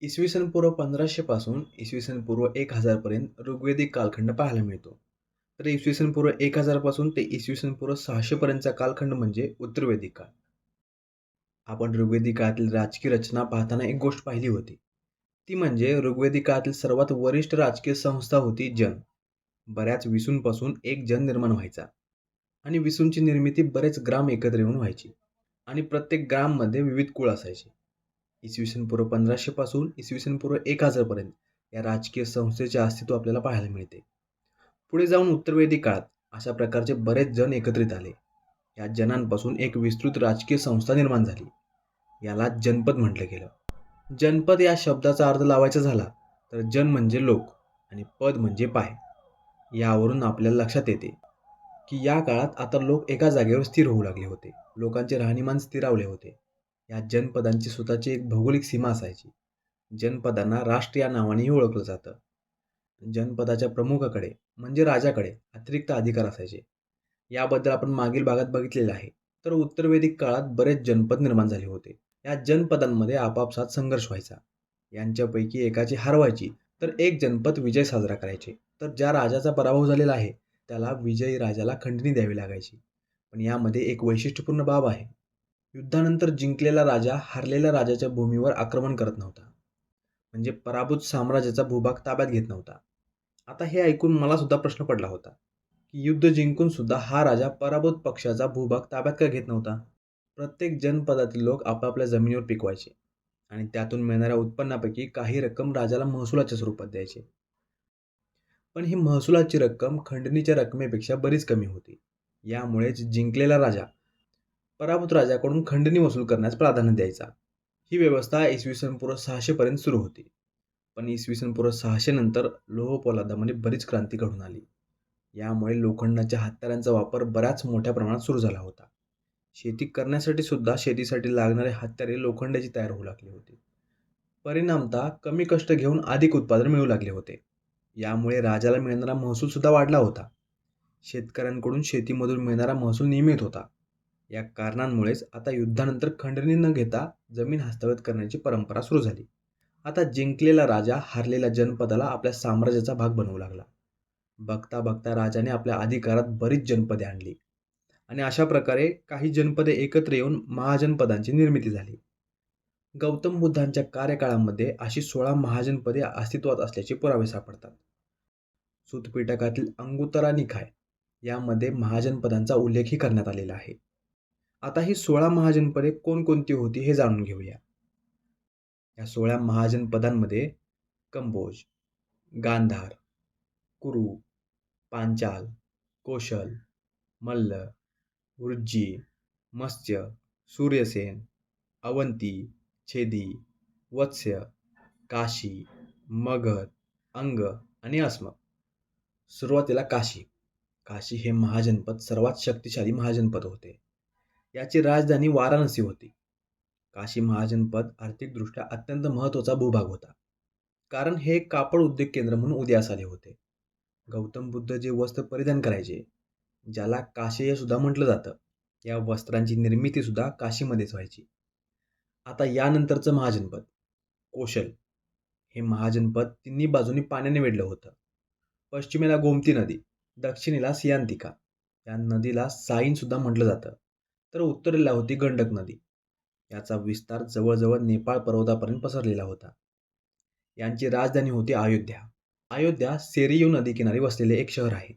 इसवी सन पूर्व 1500 पासून इसवी सन पूर्व 1000 पर्यंत ऋग्वेदिक कालखंड पाहायला मिळतो. तर इसवी सन पूर्व 1000 पासून ते इसवी सन पूर्व 600 पर्यंतचा कालखंड म्हणजे उत्तरवेदिक काळ. आपण ऋग्वेदिक काळातील राजकीय रचना पाहताना एक गोष्ट पाहिली होती. ती म्हणजे ऋग्वेदिक काळातील सर्वात वरिष्ठ राजकीय संस्था होती जन. बऱ्याच विसूंपासून एक जन निर्माण व्हायचा आणि विसूंची निर्मिती बरेच ग्राम एकत्र येऊन व्हायची आणि प्रत्येक ग्राममध्ये विविध कुळ असायचे. इसवी सन पूर्व 1500 पासून इसवी सन पूर्व 1000 पर्यंत या राजकीय संस्थेचे अस्तित्व आपल्याला पाहायला मिळते. पुढे जाऊन उत्तरवेदिक काळात अशा प्रकारचे बरेच जण एकत्रित आले. या जनांपासून एक विस्तृत राजकीय संस्था निर्माण झाली. याला जनपद म्हटलं गेलं. जनपद या शब्दाचा अर्थ लावायचा झाला तर जन म्हणजे लोक आणि पद म्हणजे पाय. यावरून आपल्याला लक्षात येते की या काळात आता लोक एका जागेवर स्थिर होऊ लागले होते. लोकांचे राहणीमान स्थिरावले होते. या जनपदांची स्वतःची एक भौगोलिक सीमा असायची. जनपदांना राष्ट्र या नावानेही ओळखलं जातं. जनपदाच्या प्रमुखाकडे म्हणजे राजाकडे अतिरिक्त अधिकार असायचे. याबद्दल आपण मागील भागात बघितलेलं आहे. तर उत्तरवेदिक काळात बरेच जनपद निर्माण झाले होते. या जनपदांमध्ये आपापसात संघर्ष व्हायचा. यांच्यापैकी एकाची हार व्हायची तर एक जनपद विजय साजरा करायचे. तर ज्या राजाचा पराभव झालेला आहे त्याला विजयी राजाला खंडणी द्यावी लागायची. पण यामध्ये एक वैशिष्ट्यपूर्ण बाब आहे. युद्धानंतर जिंकलेला राजा हारलेल्या राजाच्या भूमीवर आक्रमण करत नव्हता. म्हणजे पराभूत साम्राज्याचा भूभाग ताब्यात घेत नव्हता. आता हे ऐकून मला सुद्धा प्रश्न पडला होता की युद्ध जिंकून सुद्धा हा राजा पराभूत पक्षाचा भूभाग ताब्यात का घेत नव्हता? प्रत्येक जनपदातील लोक आपापल्या जमिनीवर पिकवायचे आणि त्यातून मिळणाऱ्या उत्पन्नापैकी काही रक्कम राजाला महसुलाच्या स्वरूपात द्यायचे. पण ही महसुलाची रक्कम खंडणीच्या रकमेपेक्षा बरीच कमी होती. यामुळेच जिंकलेला राजा पराभूत राजाकडून खंडणी वसूल करण्यास प्राधान्य द्यायचा. ही व्यवस्था इसवी सन पूर्व 600 पर्यंत सुरू होती. पण इसवी सन पूर्व 600 नंतर लोहपोलादामध्ये बरीच क्रांती घडून आली. यामुळे लोखंडाच्या हत्यारांचा वापर बऱ्याच मोठ्या प्रमाणात सुरू झाला होता. शेती करण्यासाठी सुद्धा शेतीसाठी लागणारे हत्यारे लोखंडाची तयार होऊ लागली होती. परिणामतः कमी कष्ट घेऊन अधिक उत्पादन मिळू लागले होते. यामुळे राजाला मिळणारा महसूल सुद्धा वाढला होता. शेतकऱ्यांकडून शेतीमधून मिळणारा महसूल नियमित होता. या कारणांमुळेच आता युद्धानंतर खंडणी न घेता जमीन हस्तगत करण्याची परंपरा सुरू झाली. आता जिंकलेला राजा हारलेल्या जनपदाला आपल्या साम्राज्याचा भाग बनवू लागला. बघता बघता राजाने आपल्या अधिकारात बरीच जनपदे आणली आणि अशा प्रकारे काही जनपदे एकत्र येऊन महाजनपदांची निर्मिती झाली. गौतम बुद्धांच्या कार्यकाळामध्ये अशी 16 महाजनपदे अस्तित्वात असल्याचे पुरावे सापडतात. सूतपिटकातील अंगुत्तरा निकाय यामध्ये महाजनपदांचा उल्लेखही करण्यात आलेला आहे. आता ही 16 महाजनपदे कोणकोणती होती हे जाणून घेऊया. या 16 महाजनपदांमध्ये कंबोज, गांधार, कुरु, पांचाल, कोशल, मल्ल, वृज्जी, मत्स्य, सूर्यसेन, अवंती, छेदी, वत्स्य, काशी, मगध, अंग आणि अस्मक. सुरुवातीला काशी. काशी हे महाजनपद सर्वात शक्तिशाली महाजनपद होते. याची राजधानी वाराणसी होती. काशी महाजनपद आर्थिकदृष्ट्या अत्यंत महत्त्वाचा भूभाग होता. कारण हे एक कापड उद्योग केंद्र म्हणून उदयास आले होते. गौतम बुद्ध जे वस्त्र परिधान करायचे, ज्याला काशेय सुद्धा म्हटलं जातं, या वस्त्रांची निर्मिती सुद्धा काशीमध्येच व्हायची. आता यानंतरचं महाजनपद कोशल. हे महाजनपद तिन्ही बाजूनी पाण्याने वेढलं होतं. पश्चिमेला गोमती नदी, दक्षिणेला सियांतिका. या नदीला साईन सुद्धा म्हटलं जातं. तर उत्तरेला होती गंडक नदी. याचा विस्तार जवळजवळ नेपाळ पर्वतापर्यंत पसरलेला होता. यांची राजधानी होती अयोध्या. अयोध्या सेरियू नदीकिनारी वसलेले एक शहर आहे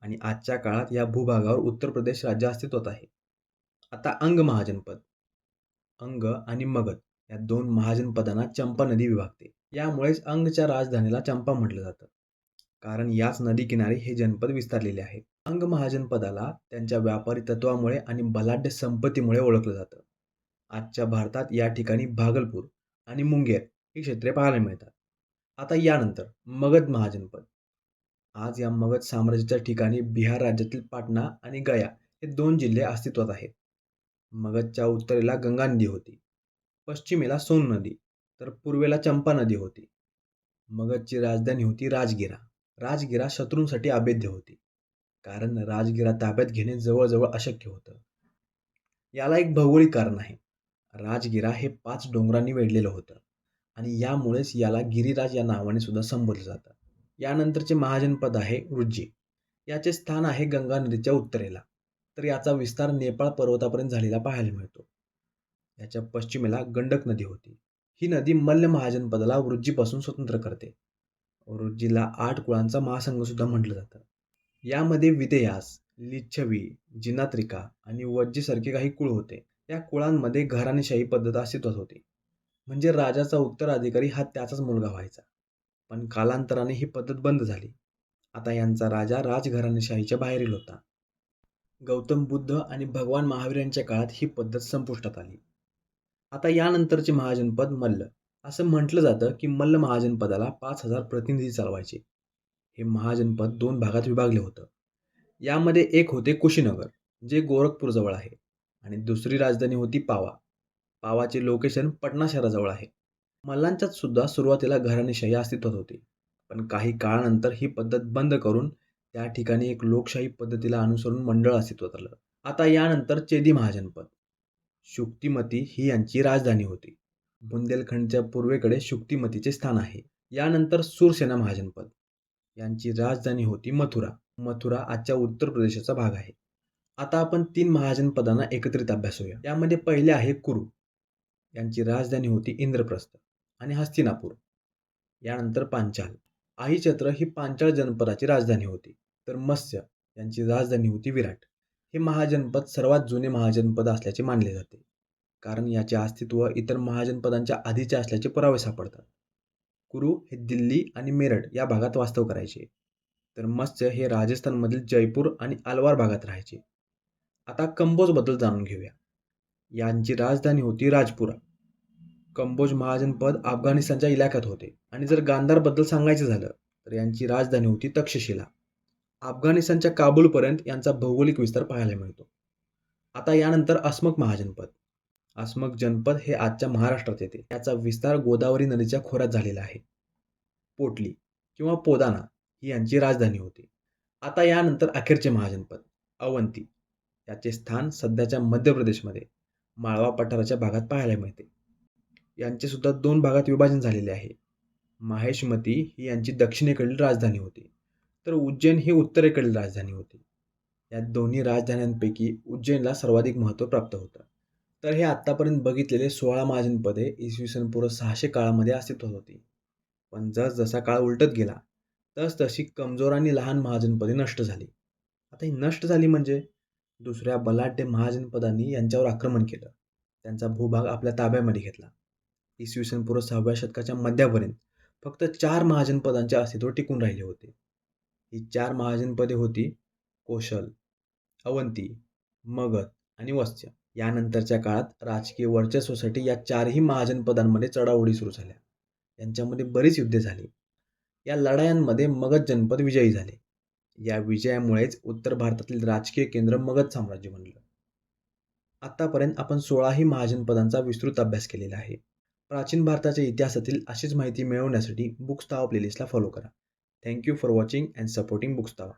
आणि आजच्या काळात या भूभागावर उत्तर प्रदेश राज्य अस्तित्वात आहे. आता अंग महाजनपद. अंग आणि मगध या दोन महाजनपदांना चंपा नदी विभागते. यामुळेच अंगच्या राजधानीला चंपा म्हटलं जातं. कारण याच नदीकिनारी हे जनपद विस्तारलेले आहे. अंग महाजनपदाला त्यांच्या व्यापारी तत्वामुळे आणि बलाढ्य संपत्तीमुळे ओळखलं जातं. आजच्या भारतात या ठिकाणी भागलपूर आणि मुंगेर ही क्षेत्रे पाहायला मिळतात. आता यानंतर मगध महाजनपद. आज या मगध साम्राज्याच्या ठिकाणी बिहार राज्यातील पाटणा आणि गया हे 2 जिल्हे अस्तित्वात आहेत. मगधच्या उत्तरेला गंगा नदी होती, पश्चिमेला सोन नदी, तर पूर्वेला चंपा नदी होती. मगधची राजधानी होती राजगिरा. राजगिरा शत्रूंसाठी अभेद्य होती, कारण राजगिरा ताब्यात घेणे जवळजवळ अशक्य होतं. याला एक भौगोलिक कारण आहे. राजगिरा हे 5 डोंगरांनी वेढलेलं होतं आणि यामुळेच याला गिरिराज या नावाने सुद्धा संबोधलं जातं. यानंतरचे महाजनपद आहे वृज्जी. याचे स्थान आहे गंगा नदीच्या उत्तरेला. तर याचा विस्तार नेपाळ पर्वतापर्यंत झालेला पाहायला मिळतो. याच्या पश्चिमेला गंडक नदी होती. ही नदी मल्ल महाजनपदाला वृज्जीपासून स्वतंत्र करते. वृज्जीला 8 कुळांचा महासंघ सुद्धा म्हटलं जातं. यामध्ये विदेयास, लिच्छवी, जिनात्रिका आणि वज्जीसारखे काही कुळ होते. या कुळांमध्ये घराणेशाही पद्धत अस्तित्वात होती. म्हणजे राजाचा उत्तराधिकारी हा त्याचाच मुलगा व्हायचा. पण कालांतराने ही पद्धत बंद झाली. आता यांचा राजा राजघराणेशाहीच्या बाहेरील होता. गौतम बुद्ध आणि भगवान महावीर यांच्या काळात ही पद्धत संपुष्टात आली. आता यानंतरचे महाजनपद मल्ल. असं म्हटलं जातं की मल्ल महाजनपदाला 5,000 प्रतिनिधी चालवायचे. हे महाजनपद 2 भागात विभागले होतं. यामध्ये एक होते कुशीनगर, जे गोरखपूर जवळ आहे, आणि दुसरी राजधानी होती पावा. पावाचे लोकेशन पटना शहराजवळ आहे. मल्लांच्यात सुद्धा सुरुवातीला घराणेशाही अस्तित्वात होती, पण काही काळानंतर ही पद्धत बंद करून त्या ठिकाणी एक लोकशाही पद्धतीला अनुसरून मंडळ अस्तित्वात आलं. आता यानंतर चेदी महाजनपद. शुक्तिमती ही यांची राजधानी होती. बुंदेलखंडच्या पूर्वेकडे शुक्तिमतीचे स्थान आहे. यानंतर सूरसेना महाजनपद. यांची राजधानी होती मथुरा. मथुरा आजच्या उत्तर प्रदेशाचा भाग आहे. आता आपण 3 महाजनपदांना एकत्रित अभ्यासूया. यामध्ये पहिले आहे कुरु. यांची राजधानी होती इंद्रप्रस्थ आणि हस्तिनापूर. यानंतर पांचाल. आहीचत्र ही पांचाळ जनपदाची राजधानी होती. तर मत्स्य यांची राजधानी होती विराट. हे महाजनपद सर्वात जुने महाजनपद असल्याचे मानले जाते, कारण याचे अस्तित्व इतर महाजनपदांच्या आधीचे असल्याचे पुरावे सापडतात. कुरु हे दिल्ली आणि मेरठ या भागात वास्तव करायचे, तर मत्स्य हे राजस्थानमधील जयपूर आणि अलवार भागात राहायचे. आता कंबोजबद्दल जाणून घेऊया. यांची राजधानी होती राजपुरा. कंबोज महाजनपद अफगाणिस्तानच्या इलाक्यात होते. आणि जर गांधारबद्दल सांगायचं झालं तर यांची राजधानी होती तक्षशिला. अफगाणिस्तानच्या काबूलपर्यंत यांचा भौगोलिक विस्तार पाहायला मिळतो. आता यानंतर अस्मक महाजनपद. अस्मक जनपद हे आजच्या महाराष्ट्रात येते. याचा विस्तार गोदावरी नदीच्या खोऱ्यात झालेला आहे. पोटली किंवा पोदाना ही यांची राजधानी होती. आता यानंतर अखेरचे महाजनपद अवंती. याचे स्थान सध्याच्या मध्य प्रदेशमध्ये माळवा पठाराच्या भागात पाहायला मिळते. यांचे सुद्धा 2 भागात विभाजन झालेले आहे. माहेशमती ही यांची दक्षिणेकडील राजधानी होती, तर उज्जैन ही उत्तरेकडील राजधानी होती. या दोन्ही राजधान्यांपैकी उज्जैनला सर्वाधिक महत्त्व प्राप्त होतं. तर हे आत्तापर्यंत बघितलेले 16 महाजनपदे इसवी सन पूर्व 600 काळामध्ये अस्तित्वात होती. पण जसजसा काळ उलटत गेला तसतशी कमजोर आणि लहान महाजनपदे नष्ट झाली. आता ही नष्ट झाली म्हणजे दुसऱ्या बलाढ्य महाजनपदांनी यांच्यावर आक्रमण केलं, त्यांचा भूभाग आपल्या ताब्यामध्ये घेतला. इसवी सन पूर्व 6व्या शतकाच्या मध्यापर्यंत फक्त 4 महाजनपदांचे अस्तित्व टिकून राहिले होते. ही 4 महाजनपदे होती कोशल, अवंती, मगध आणि वत्स्य. यानंतरच्या काळात राजकीय वर्चस्वासाठी या 4ही महाजनपदांमध्ये चढाओढी सुरू झाल्या. यांच्यामध्ये बरीच युद्धे झाली. या लढायांमध्ये मगध जनपद विजयी झाले. या विजयामुळेच उत्तर भारतातील राजकीय केंद्र मगध साम्राज्य बनलं. आतापर्यंत आपण 16ही महाजनपदांचा विस्तृत अभ्यास केलेला आहे. प्राचीन भारताच्या इतिहासातील अशीच माहिती मिळवण्यासाठी बुक्स तावा प्लेलिस्टला फॉलो करा. Thank you for watching and supporting books तावा.